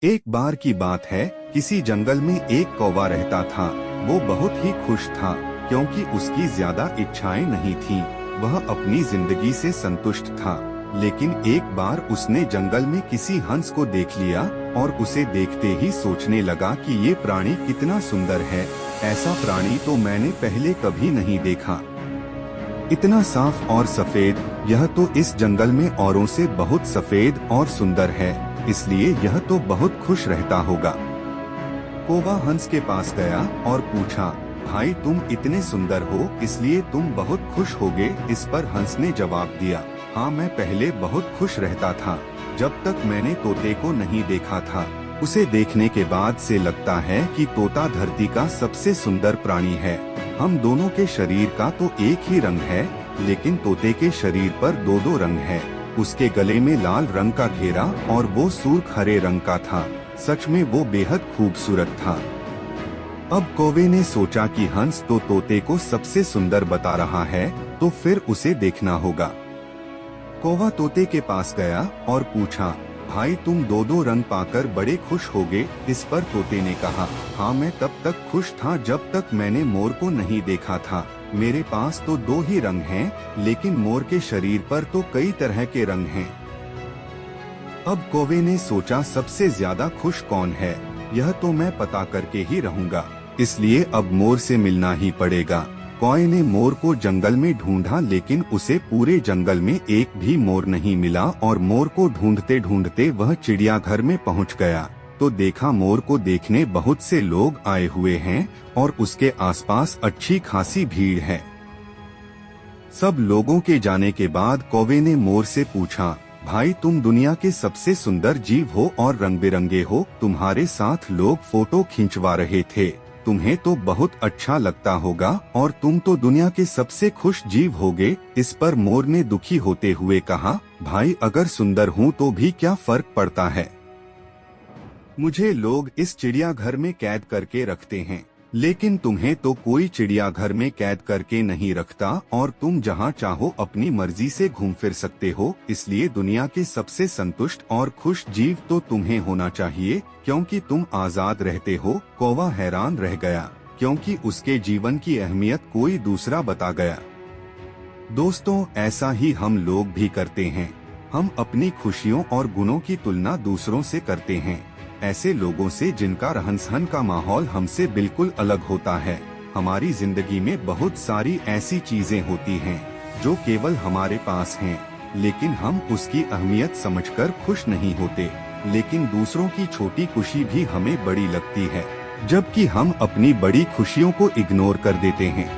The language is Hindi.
एक बार की बात है, किसी जंगल में एक कौवा रहता था। वो बहुत ही खुश था क्योंकि उसकी ज्यादा इच्छाएं नहीं थीं। वह अपनी जिंदगी से संतुष्ट था। लेकिन एक बार उसने जंगल में किसी हंस को देख लिया और उसे देखते ही सोचने लगा कि ये प्राणी कितना सुंदर है। ऐसा प्राणी तो मैंने पहले कभी नहीं देखा। इतना साफ और सफेद, यह तो इस जंगल में औरों से बहुत सफेद और सुंदर है, इसलिए यह तो बहुत खुश रहता होगा। कौवा हंस के पास गया और पूछा, भाई तुम इतने सुंदर हो इसलिए तुम बहुत खुश होगे। इस पर हंस ने जवाब दिया, हाँ मैं पहले बहुत खुश रहता था, जब तक मैंने तोते को नहीं देखा था। उसे देखने के बाद से लगता है कि तोता धरती का सबसे सुंदर प्राणी है। हम दोनों के शरीर का तो एक ही रंग है, लेकिन तोते के शरीर पर दो दो रंग है। उसके गले में लाल रंग का घेरा और वो सुर्ख हरे रंग का था। सच में वो बेहद खूबसूरत था। अब कौवे ने सोचा कि हंस तो तोते को सबसे सुंदर बता रहा है, तो फिर उसे देखना होगा। कौवा तोते के पास गया और पूछा, भाई तुम दो दो रंग पाकर बड़े खुश होगे। इस पर तोते ने कहा, हाँ मैं तब तक खुश था जब तक मैंने मोर को नहीं देखा था। मेरे पास तो दो ही रंग हैं, लेकिन मोर के शरीर पर तो कई तरह के रंग हैं। अब कौवे ने सोचा, सबसे ज्यादा खुश कौन है, यह तो मैं पता करके ही रहूंगा, इसलिए अब मोर से मिलना ही पड़ेगा। कौवे ने मोर को जंगल में ढूंढा, लेकिन उसे पूरे जंगल में एक भी मोर नहीं मिला और मोर को ढूंढते ढूंढते वह चिड़ियाघर में पहुंच गया तो देखा मोर को देखने बहुत से लोग आए हुए हैं और उसके आसपास अच्छी खासी भीड़ है। सब लोगों के जाने के बाद कौवे ने मोर से पूछा, भाई तुम दुनिया के सबसे सुंदर जीव हो और रंग बिरंगे हो, तुम्हारे साथ लोग फोटो खिंचवा रहे थे, तुम्हें तो बहुत अच्छा लगता होगा और तुम तो दुनिया के सबसे खुश जीव होगे। इस पर मोर ने दुखी होते हुए कहा, भाई अगर सुंदर हूँ तो भी क्या फर्क पड़ता है, मुझे लोग इस चिड़ियाघर में कैद करके रखते हैं, लेकिन तुम्हें तो कोई चिड़ियाघर में कैद करके नहीं रखता और तुम जहाँ चाहो अपनी मर्जी से घूम फिर सकते हो, इसलिए दुनिया के सबसे संतुष्ट और खुश जीव तो तुम्हें होना चाहिए क्योंकि तुम आजाद रहते हो। कौवा हैरान रह गया क्योंकि उसके जीवन की अहमियत कोई दूसरा बता गया। दोस्तों, ऐसा ही हम लोग भी करते हैं। हम अपनी खुशियों और गुणों की तुलना दूसरों से करते हैं, ऐसे लोगों से जिनका रहन सहन का माहौल हमसे बिल्कुल अलग होता है। हमारी जिंदगी में बहुत सारी ऐसी चीजें होती हैं जो केवल हमारे पास हैं, लेकिन हम उसकी अहमियत समझकर खुश नहीं होते। लेकिन दूसरों की छोटी खुशी भी हमें बड़ी लगती है, जबकि हम अपनी बड़ी खुशियों को इग्नोर कर देते हैं।